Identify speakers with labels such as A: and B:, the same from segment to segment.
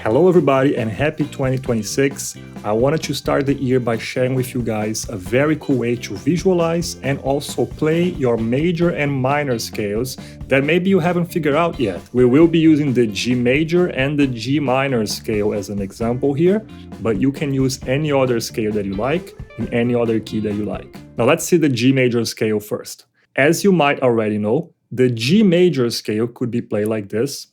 A: Hello everybody and happy 2026. I wanted to start the year by sharing with you guys a very cool way to visualize and also play your major and minor scales that maybe you haven't figured out yet. We will be using the G major and the G minor scale as an example here, but you can use any other scale that you like in any other key that you like. Now let's see the G major scale first. As you might already know, the G major scale could be played like this.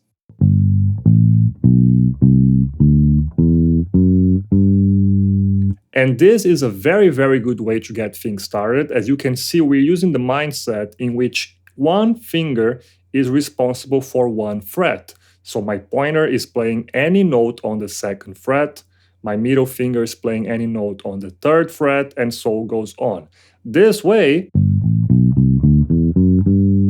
A: And this is a very good way to get things started. As you can see, we're using the mindset in which one finger is responsible for one fret. So my pointer is playing any note on the second fret, my middle finger is playing any note on the third fret, and so goes on. This way,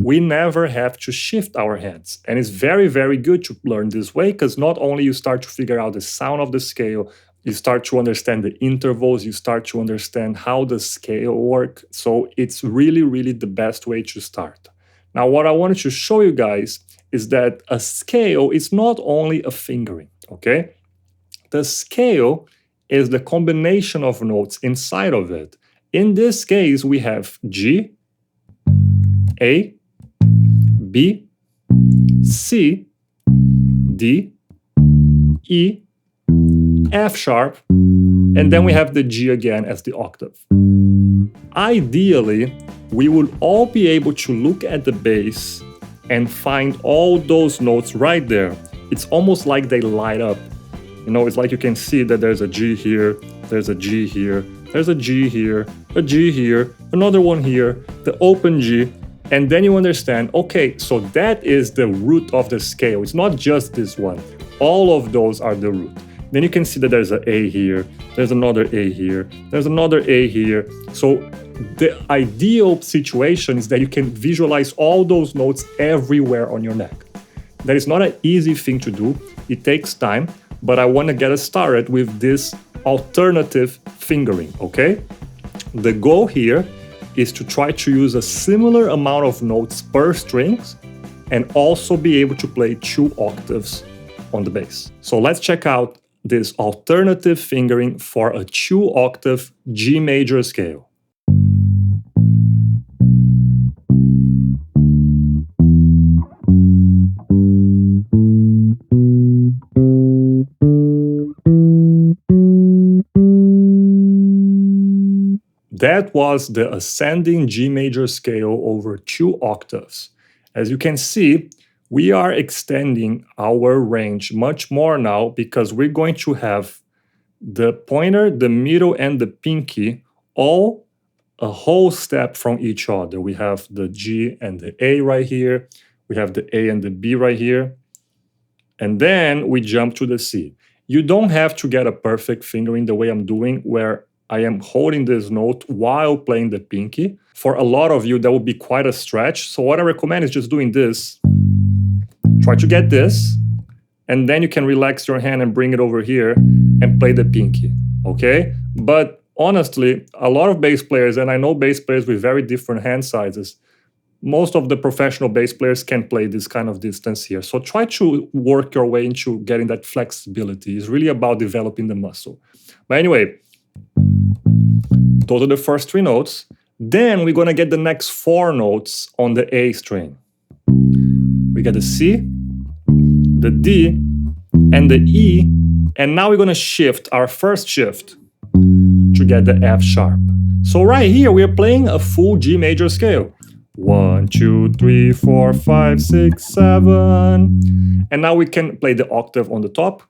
A: we never have to shift our hands. And it's very good to learn this way, because not only you start to figure out the sound of the scale, you start to understand the intervals, you start to understand how the scale works. So it's really the best way to start. Now, what I wanted to show you guys is that a scale is not only a fingering, okay? The scale is the combination of notes inside of it. In this case, we have G, A, B, C, D, E, F sharp, and then we have the G again as the octave. Ideally, we would all be able to look at the bass and find all those notes right there. It's almost like they light up. You know, it's like you can see that there's a G here, there's a G here, there's a G here, a G here, another one here, the open G, and then you understand, okay, so that is the root of the scale. It's not just this one. All of those are the root. Then you can see that there's an A here, there's another A here, there's another A here. So the ideal situation is that you can visualize all those notes everywhere on your neck. That is not an easy thing to do. It takes time, but I want to get us started with this alternative fingering, okay? The goal here is to try to use a similar amount of notes per strings and also be able to play 2 octaves on the bass. So let's check out this alternative fingering for a 2 octave G major scale. That was the ascending G major scale over 2 octaves. As you can see, we are extending our range much more now because we're going to have the pointer, the middle, and the pinky all a whole step from each other. We have the G and the A right here. We have the A and the B right here. And then we jump to the C. You don't have to get a perfect fingering the way I'm doing, where I am holding this note while playing the pinky. For a lot of you, that would be quite a stretch. So what I recommend is just doing this. Try to get this, and then you can relax your hand and bring it over here and play the pinky, okay? But honestly, a lot of bass players, and I know bass players with very different hand sizes, most of the professional bass players can play this kind of distance here. So try to work your way into getting that flexibility. It's really about developing the muscle. But anyway, those are the first 3 notes. Then we're gonna get the next 4 notes on the A string. We get the C, the D, and the E, and now we're gonna shift our first shift to get the F sharp. So right here, we're playing a full G major scale. 1, 2, 3, 4, 5, 6, 7. And now we can play the octave on the top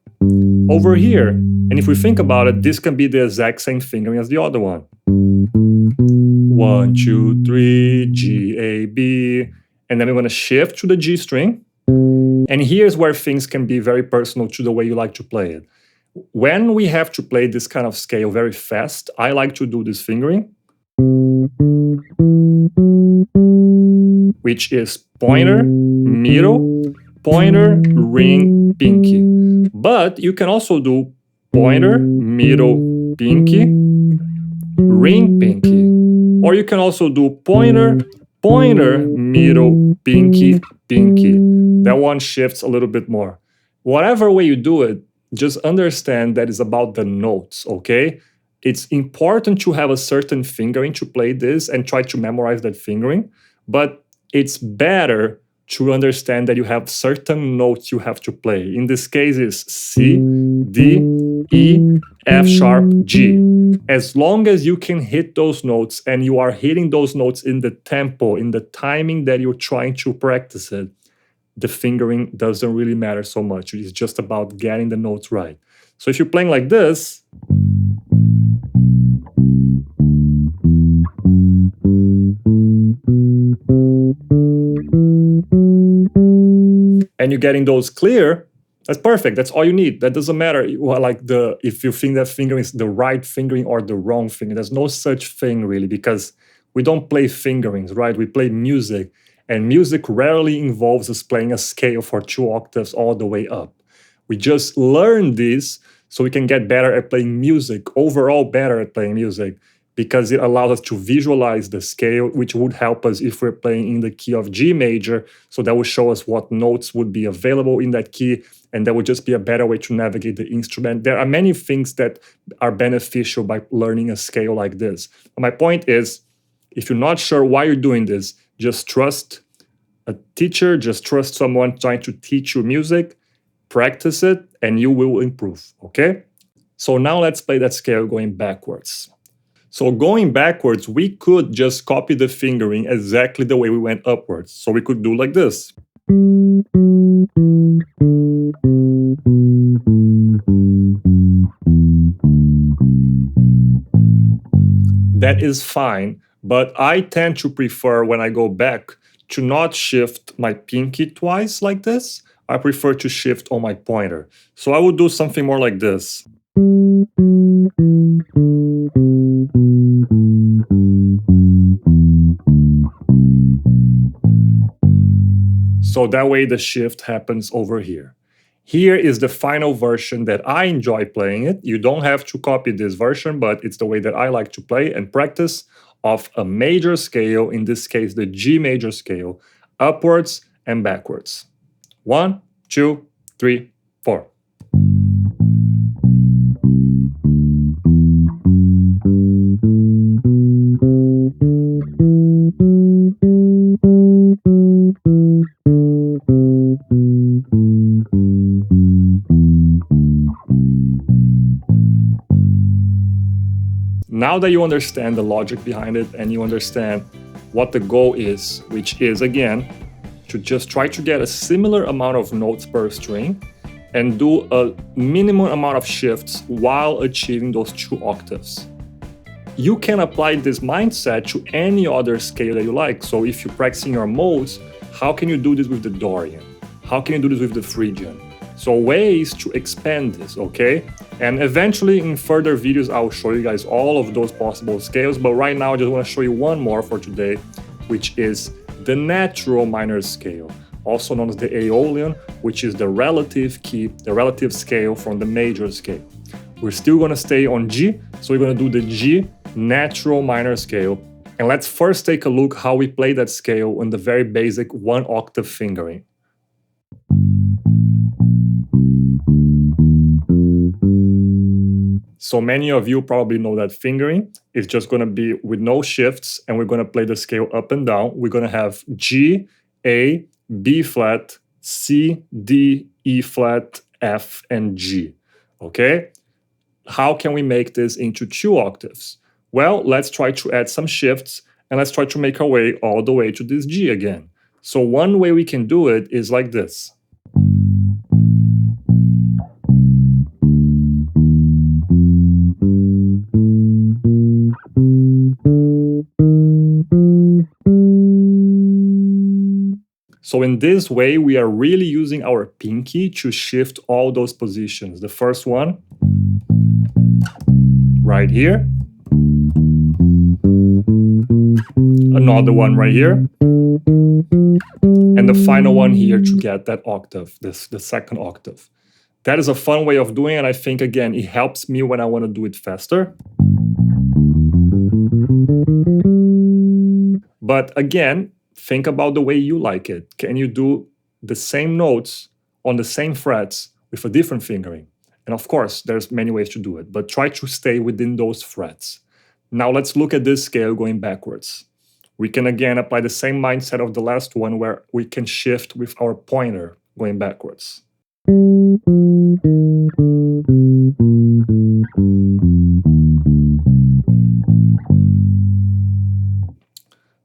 A: over here. And if we think about it, this can be the exact same fingering as the other one. 1, 2, 3, G, A, B. And then we're going to shift to the G string. And here's where things can be very personal to the way you like to play it. When we have to play this kind of scale very fast, I like to do this fingering, which is pointer, middle, pointer, ring, pinky. But you can also do pointer, middle, pinky, ring, pinky. Or you can also do pointer, pointer, middle, pinky, pinky. That one shifts a little bit more. Whatever way you do it, just understand that it's about the notes, okay? It's important to have a certain fingering to play this and try to memorize that fingering, but it's better to understand that you have certain notes you have to play. In this case, it's C, D, E, F sharp, G. As long as you can hit those notes and you are hitting those notes in the tempo, in the timing that you're trying to practice it, the fingering doesn't really matter so much. It's just about getting the notes right. So if you're playing like this, and you're getting those clear, that's perfect. That's all you need. That doesn't matter if you think that fingering is the right fingering or the wrong fingering. There's no such thing really, because we don't play fingerings, right? We play music, and music rarely involves us playing a scale for 2 octaves all the way up. We just learn this so we can get better at playing music, overall better at playing music, because it allows us to visualize the scale, which would help us if we're playing in the key of G major. So that will show us what notes would be available in that key, and that would just be a better way to navigate the instrument. There are many things that are beneficial by learning a scale like this. But my point is, if you're not sure why you're doing this, just trust a teacher, just trust someone trying to teach you music, practice it, and you will improve, okay? So now let's play that scale going backwards. So going backwards, we could just copy the fingering exactly the way we went upwards. So we could do like this. That is fine, but I tend to prefer, when I go back, to not shift my pinky twice like this. I prefer to shift on my pointer. So I would do something more like this. So that way the shift happens over here. Here is the final version that I enjoy playing it. You don't have to copy this version, but it's the way that I like to play and practice, of a major scale, in this case the G major scale, upwards and backwards. 1, 2, 3, 4. Now that you understand the logic behind it and you understand what the goal is, which is, again, to just try to get a similar amount of notes per string and do a minimum amount of shifts while achieving those 2 octaves. You can apply this mindset to any other scale that you like. So if you're practicing your modes, how can you do this with the Dorian? How can you do this with the Phrygian? So ways to expand this, okay? And eventually in further videos, I'll show you guys all of those possible scales. But right now, I just want to show you one more for today, which is the natural minor scale, also known as the Aeolian, which is the relative key, the relative scale from the major scale. We're still going to stay on G, so we're going to do the G natural minor scale. And let's first take a look how we play that scale on the very basic 1 octave fingering. So many of you probably know that fingering is just going to be with no shifts, and we're going to play the scale up and down. We're going to have G, A, B flat, C, D, E flat, F, and G. Okay? How can we make this into 2 octaves? Well, let's try to add some shifts, and let's try to make our way all the way to this G again. So one way we can do it is like this. So in this way, we are really using our pinky to shift all those positions. The first one, right here. Another one right here. And the final one here to get that octave, the second octave. That is a fun way of doing it. I think, again, it helps me when I want to do it faster. But again, think about the way you like it. Can you do the same notes on the same frets with a different fingering? And of course, there's many ways to do it, but try to stay within those frets. Now let's look at this scale going backwards. We can again apply the same mindset of the last one where we can shift with our pointer going backwards.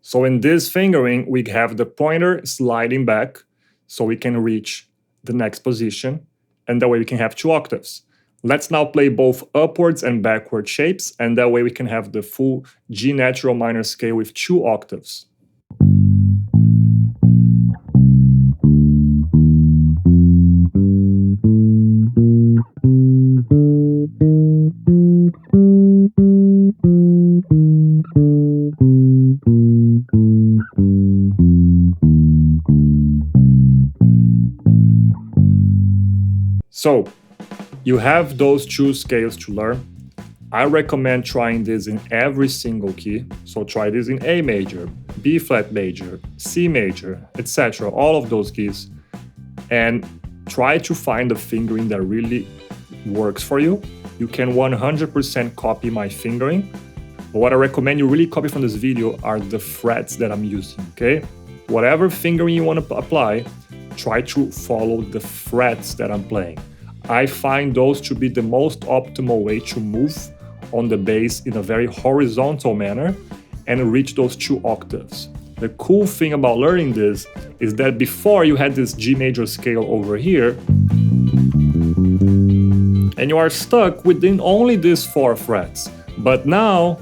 A: So in this fingering, we have the pointer sliding back so we can reach the next position, and that way we can have 2 octaves. Let's now play both upwards and backward shapes, and that way we can have the full G natural minor scale with 2 octaves. So, you have those 2 scales to learn. I recommend trying this in every single key. So try this in A major, B flat major, C major, etc. All of those keys. And try to find a fingering that really works for you. You can 100% copy my fingering. But what I recommend you really copy from this video are the frets that I'm using, okay? Whatever fingering you want to apply, try to follow the frets that I'm playing. I find those to be the most optimal way to move on the bass in a very horizontal manner and reach those 2 octaves. The cool thing about learning this is that before you had this G major scale over here, and you are stuck within only these 4 frets. But now,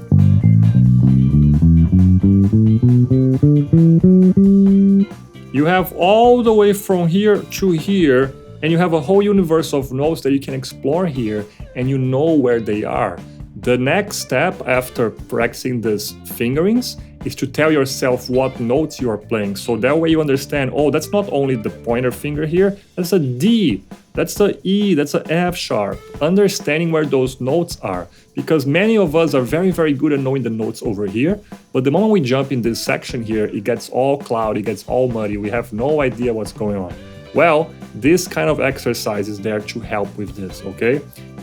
A: you have all the way from here to here, and you have a whole universe of notes that you can explore here, and you know where they are. The next step after practicing these fingerings is to tell yourself what notes you are playing. So that way you understand, oh, that's not only the pointer finger here, that's a D, that's a E, that's a F sharp. Understanding where those notes are. Because many of us are very, very good at knowing the notes over here, but the moment we jump in this section here, it gets all cloudy, it gets all muddy, we have no idea what's going on. Well, this kind of exercise is there to help with this, okay?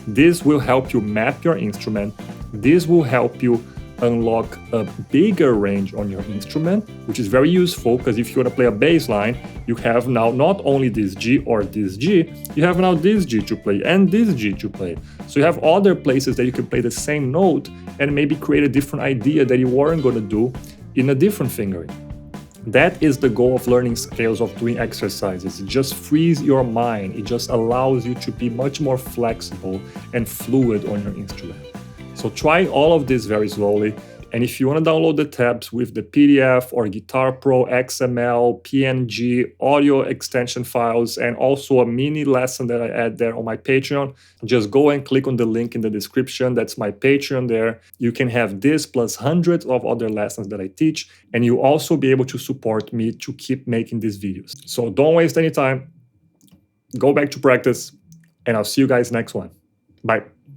A: This will help you map your instrument. This will help you unlock a bigger range on your instrument, which is very useful because if you want to play a bass line, you have now not only this G or this G, you have now this G to play and this G to play. So you have other places that you can play the same note and maybe create a different idea that you weren't going to do in a different fingering. That is the goal of learning scales, of doing exercises. It just frees your mind. It just allows you to be much more flexible and fluid on your instrument. So try all of this very slowly. And if you want to download the tabs with the PDF or Guitar Pro, XML, PNG, audio extension files, and also a mini lesson that I add there on my Patreon, just go and click on the link in the description. That's my Patreon there. You can have this plus hundreds of other lessons that I teach, and you'll also be able to support me to keep making these videos. So don't waste any time. Go back to practice, and I'll see you guys next one. Bye.